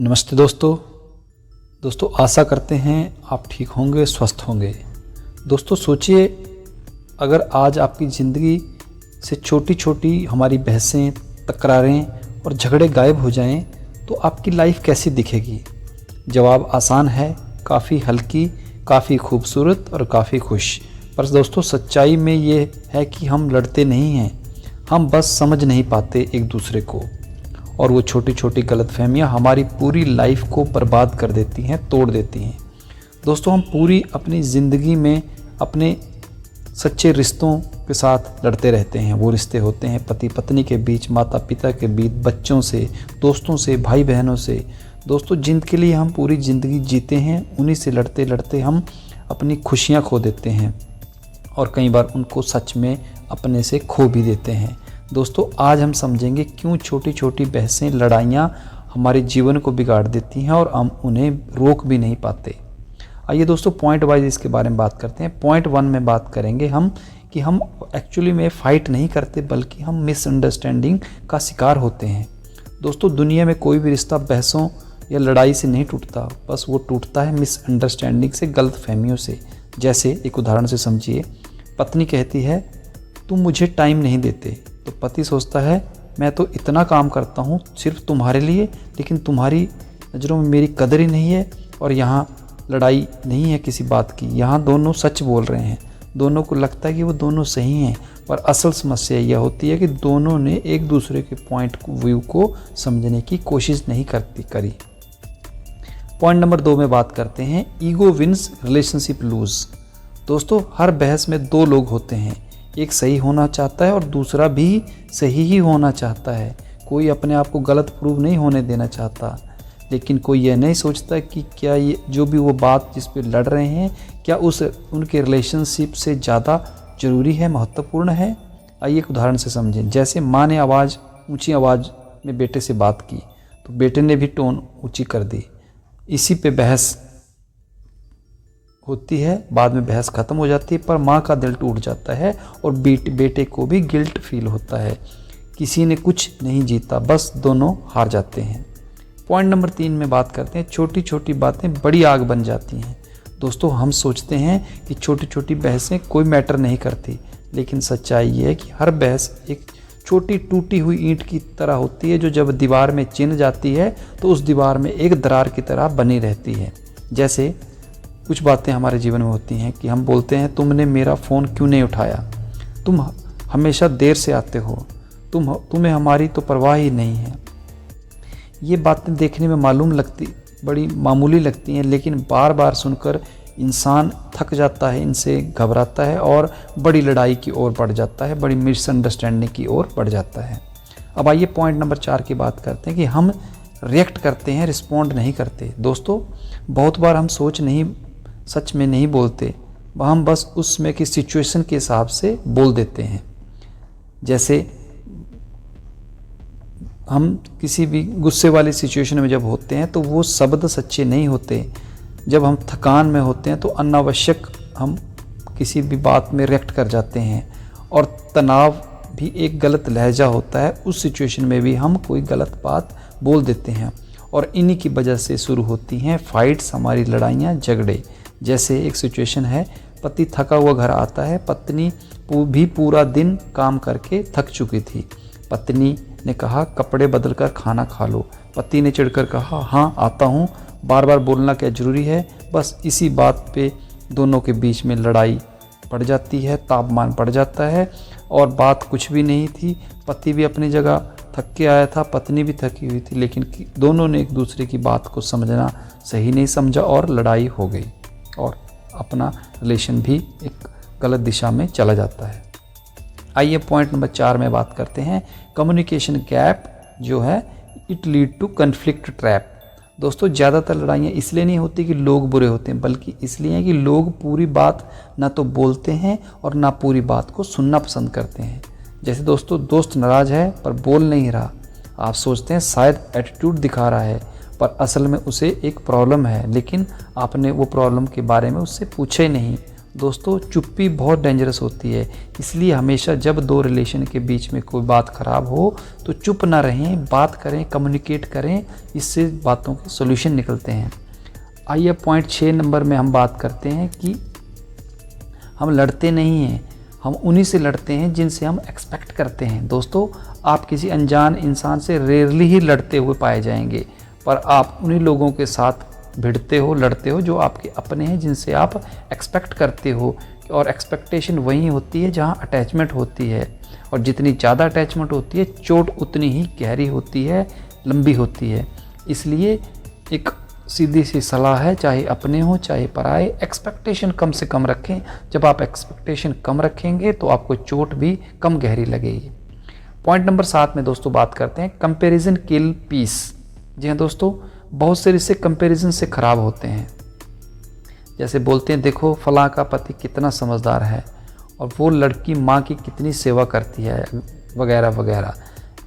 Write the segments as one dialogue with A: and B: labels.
A: नमस्ते दोस्तों आशा करते हैं आप ठीक होंगे, स्वस्थ होंगे। दोस्तों सोचिए, अगर आज आपकी ज़िंदगी से छोटी छोटी हमारी बहसें, तकरारें और झगड़े गायब हो जाएं, तो आपकी लाइफ कैसी दिखेगी? जवाब आसान है, काफ़ी हल्की, काफ़ी खूबसूरत और काफ़ी खुश। पर दोस्तों सच्चाई में ये है कि हम लड़ते नहीं हैं, हम बस समझ नहीं पाते एक दूसरे को। और वो छोटी छोटी गलतफहमियां हमारी पूरी लाइफ को बर्बाद कर देती हैं, तोड़ देती हैं। दोस्तों हम पूरी अपनी ज़िंदगी में अपने सच्चे रिश्तों के साथ लड़ते रहते हैं। वो रिश्ते होते हैं पति पत्नी के बीच, माता पिता के बीच, बच्चों से, दोस्तों से, भाई बहनों से। दोस्तों जिनके लिए हम पूरी ज़िंदगी जीते हैं, उन्हीं से लड़ते लड़ते हम अपनी खुशियाँ खो देते हैं और कई बार उनको सच में अपने से खो भी देते हैं। दोस्तों आज हम समझेंगे क्यों छोटी छोटी बहसें, लड़ाइयाँ हमारे जीवन को बिगाड़ देती हैं और हम उन्हें रोक भी नहीं पाते। आइए दोस्तों पॉइंट वाइज इसके बारे में बात करते हैं। पॉइंट 1 में बात करेंगे हम कि हम एक्चुअली में फ़ाइट नहीं करते, बल्कि हम मिसअंडरस्टैंडिंग का शिकार होते हैं। दोस्तों दुनिया में कोई भी रिश्ता बहसों या लड़ाई से नहीं टूटता, बस वो टूटता है मिसअंडरस्टैंडिंग से, गलतफहमियों से। जैसे एक उदाहरण से समझिए, पत्नी कहती है तुम मुझे टाइम नहीं देते, तो पति सोचता है मैं तो इतना काम करता हूँ सिर्फ तुम्हारे लिए, लेकिन तुम्हारी नज़रों में मेरी कदर ही नहीं है। और यहाँ लड़ाई नहीं है किसी बात की, यहाँ दोनों सच बोल रहे हैं, दोनों को लगता है कि वो दोनों सही हैं। पर असल समस्या यह होती है कि दोनों ने एक दूसरे के पॉइंट व्यू को समझने की कोशिश नहीं करी। पॉइंट नंबर 2 में बात करते हैं, ईगो विंस रिलेशनशिप लूज। दोस्तों हर बहस में 2 लोग होते हैं, एक सही होना चाहता है और दूसरा भी सही ही होना चाहता है। कोई अपने आप को गलत प्रूव नहीं होने देना चाहता, लेकिन कोई यह नहीं सोचता कि क्या ये जो भी वो बात जिस पे लड़ रहे हैं, क्या उनके रिलेशनशिप से ज़्यादा ज़रूरी है, महत्वपूर्ण है। आइए एक उदाहरण से समझें। जैसे माँ ने ऊंची आवाज़ में बेटे से बात की, तो बेटे ने भी टोन ऊँची कर दी। इसी पे बहस होती है, बाद में बहस ख़त्म हो जाती है, पर माँ का दिल टूट जाता है और बेटे को भी गिल्ट फील होता है। किसी ने कुछ नहीं जीता, बस दोनों हार जाते हैं। पॉइंट नंबर 3 में बात करते हैं, छोटी छोटी बातें बड़ी आग बन जाती हैं। दोस्तों हम सोचते हैं कि छोटी छोटी बहसें कोई मैटर नहीं करती, लेकिन सच्चाई ये है कि हर बहस एक छोटी टूटी हुई ईंट की तरह होती है, जो जब दीवार में चिन जाती है तो उस दीवार में एक दरार की तरह बनी रहती है। जैसे कुछ बातें हमारे जीवन में होती हैं कि हम बोलते हैं तुमने मेरा फ़ोन क्यों नहीं उठाया, तुम हमेशा देर से आते हो, तुम्हें हमारी तो परवाह ही नहीं है। ये बातें देखने में बड़ी मामूली लगती हैं, लेकिन बार बार सुनकर इंसान थक जाता है, इनसे घबराता है और बड़ी लड़ाई की ओर बढ़ जाता है, बड़ी मिसअंडरस्टैंडिंग की ओर बढ़ जाता है। अब आइए पॉइंट नंबर 4 की बात करते हैं कि हम रिएक्ट करते हैं, रिस्पॉन्ड नहीं करते। दोस्तों बहुत बार हम सच में नहीं बोलते, हम बस उसमें की सिचुएशन के हिसाब से बोल देते हैं। जैसे हम किसी भी गुस्से वाली सिचुएशन में जब होते हैं तो वो शब्द सच्चे नहीं होते। जब हम थकान में होते हैं तो अनावश्यक हम किसी भी बात में रिएक्ट कर जाते हैं, और तनाव भी एक गलत लहजा होता है, उस सिचुएशन में भी हम कोई गलत बात बोल देते हैं, और इन्हीं की वजह से शुरू होती हैं फाइट्स, हमारी लड़ाइयाँ, झगड़े। जैसे एक सिचुएशन है, पति थका हुआ घर आता है, पत्नी भी पूरा दिन काम करके थक चुकी थी। पत्नी ने कहा कपड़े बदल कर खाना खा लो, पति ने चिढ़कर कहा हाँ आता हूँ, बार बार बोलना क्या ज़रूरी है। बस इसी बात पे दोनों के बीच में लड़ाई बढ़ जाती है, तापमान बढ़ जाता है, और बात कुछ भी नहीं थी। पति भी अपनी जगह थक के आया था, पत्नी भी थकी हुई थी, लेकिन दोनों ने एक दूसरे की बात को समझना सही नहीं समझा और लड़ाई हो गई, और अपना रिलेशन भी एक गलत दिशा में चला जाता है। आइए पॉइंट नंबर 4 में बात करते हैं, कम्युनिकेशन गैप जो है it lead to conflict trap. दोस्तों ज़्यादातर लड़ाइयाँ इसलिए नहीं होती कि लोग बुरे होते हैं, बल्कि इसलिए हैं कि लोग पूरी बात ना तो बोलते हैं और ना पूरी बात को सुनना पसंद करते हैं। जैसे दोस्तों दोस्त नाराज़ है पर बोल नहीं रहा, आप सोचते हैं शायद एटीट्यूड दिखा रहा है, पर असल में उसे एक प्रॉब्लम है, लेकिन आपने वो प्रॉब्लम के बारे में उससे पूछा ही नहीं। दोस्तों चुप्पी बहुत डेंजरस होती है, इसलिए हमेशा जब दो रिलेशन के बीच में कोई बात ख़राब हो तो चुप ना रहें, बात करें, कम्युनिकेट करें, इससे बातों के सॉल्यूशन निकलते हैं। आइए पॉइंट 6 नंबर में हम बात करते हैं कि हम लड़ते नहीं हैं, हम उन्हीं से लड़ते हैं जिनसे हम एक्सपेक्ट करते हैं। दोस्तों आप किसी अनजान इंसान से रेयरली ही लड़ते हुए पाए जाएंगे, पर आप उन्हीं लोगों के साथ भिड़ते हो, लड़ते हो जो आपके अपने हैं, जिनसे आप एक्सपेक्ट करते हो। और एक्सपेक्टेशन वही होती है जहाँ अटैचमेंट होती है, और जितनी ज़्यादा अटैचमेंट होती है चोट उतनी ही गहरी होती है, लंबी होती है। इसलिए एक सीधी सी सलाह है, चाहे अपने हो चाहे पराए, एक्सपेक्टेशन कम से कम रखें। जब आप एक्सपेक्टेशन कम रखेंगे तो आपको चोट भी कम गहरी लगेगी। पॉइंट नंबर 7 में दोस्तों बात करते हैं कंपैरिजन किल पीस। जी हाँ दोस्तों, बहुत से रिश्ते कंपैरिजन से ख़राब होते हैं। जैसे बोलते हैं देखो फलां का पति कितना समझदार है और वो लड़की माँ की कितनी सेवा करती है, वगैरह वगैरह।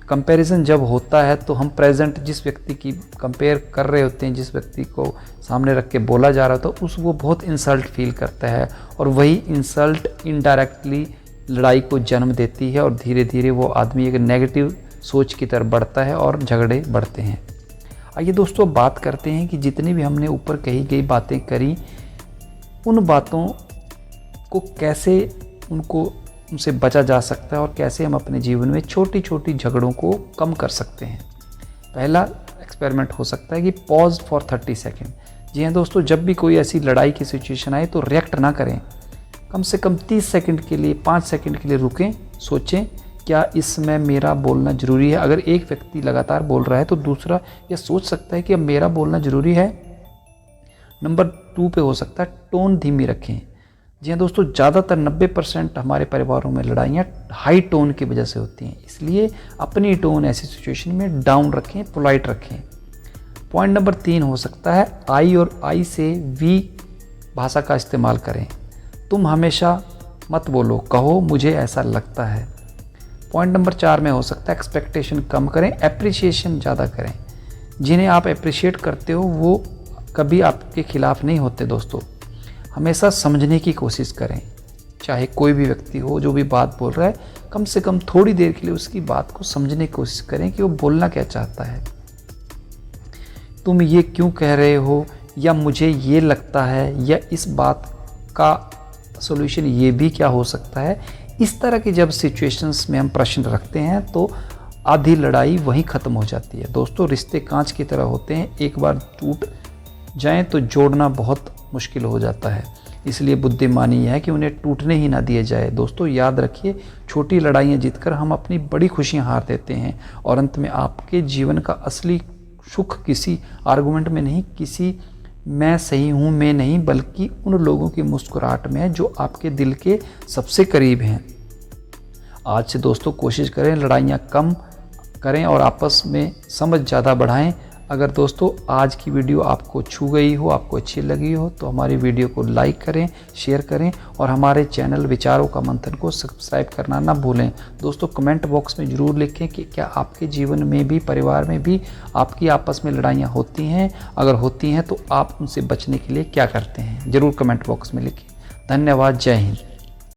A: कंपैरिजन जब होता है तो हम प्रेजेंट जिस व्यक्ति की कंपेयर कर रहे होते हैं, जिस व्यक्ति को सामने रख के बोला जा रहा था, वो बहुत इंसल्ट फील करता है, और वही इंसल्ट इनडायरेक्टली लड़ाई को जन्म देती है, और धीरे धीरे वो आदमी एक नेगेटिव सोच की तरफ बढ़ता है और झगड़े बढ़ते हैं। आइए दोस्तों बात करते हैं कि जितनी भी हमने ऊपर कही गई बातें करी, उन बातों को कैसे उनसे बचा जा सकता है और कैसे हम अपने जीवन में छोटी छोटी झगड़ों को कम कर सकते हैं। पहला एक्सपेरिमेंट हो सकता है कि पॉज फॉर 30 सेकेंड। जी हाँ दोस्तों, जब भी कोई ऐसी लड़ाई की सिचुएशन आए तो रिएक्ट ना करें, कम से कम 30 सेकंड के लिए, 5 सेकंड के लिए रुकें, सोचें क्या इसमें मेरा बोलना ज़रूरी है। अगर एक व्यक्ति लगातार बोल रहा है तो दूसरा यह सोच सकता है कि अब मेरा बोलना ज़रूरी है। नंबर 2 पे हो सकता है टोन धीमी रखें। जी हाँ दोस्तों, ज़्यादातर 90% हमारे परिवारों में लड़ाइयाँ हाई टोन की वजह से होती हैं, इसलिए अपनी टोन ऐसी सिचुएशन में डाउन रखें, पोलाइट रखें। पॉइंट नंबर 3 हो सकता है आई और आई से वी भाषा का इस्तेमाल करें। तुम हमेशा मत बोलो, कहो मुझे ऐसा लगता है। पॉइंट नंबर 4 में हो सकता है एक्सपेक्टेशन कम करें, एप्रिसिएशन ज़्यादा करें। जिन्हें आप अप्रिशिएट करते हो वो कभी आपके खिलाफ नहीं होते। दोस्तों हमेशा समझने की कोशिश करें, चाहे कोई भी व्यक्ति हो जो भी बात बोल रहा है, कम से कम थोड़ी देर के लिए उसकी बात को समझने की कोशिश करें कि वो बोलना क्या चाहता है। तुम ये क्यों कह रहे हो, या मुझे ये लगता है, या इस बात का सॉल्यूशन ये भी क्या हो सकता है। इस तरह की जब सिचुएशंस में हम प्रश्न रखते हैं तो आधी लड़ाई वहीं ख़त्म हो जाती है। दोस्तों रिश्ते कांच की तरह होते हैं, एक बार टूट जाएं तो जोड़ना बहुत मुश्किल हो जाता है। इसलिए बुद्धिमानी यह है कि उन्हें टूटने ही ना दिए जाए। दोस्तों याद रखिए, छोटी लड़ाइयाँ जीतकर हम अपनी बड़ी खुशियाँ हार देते हैं, और अंत में आपके जीवन का असली सुख किसी आर्गुमेंट में नहीं, किसी मैं सही हूँ मैं नहीं, बल्कि उन लोगों की मुस्कुराहट में है जो आपके दिल के सबसे करीब हैं। आज से दोस्तों कोशिश करें लड़ाइयाँ कम करें और आपस में समझ ज़्यादा बढ़ाएं। अगर दोस्तों आज की वीडियो आपको छू गई हो, आपको अच्छी लगी हो, तो हमारी वीडियो को लाइक करें, शेयर करें, और हमारे चैनल विचारों का मंथन को सब्सक्राइब करना ना भूलें। दोस्तों कमेंट बॉक्स में ज़रूर लिखें कि क्या आपके जीवन में भी, परिवार में भी आपकी आपस में लड़ाइयाँ होती हैं। अगर होती हैं तो आप उनसे बचने के लिए क्या करते हैं, ज़रूर कमेंट बॉक्स में लिखें। धन्यवाद, जय हिंद।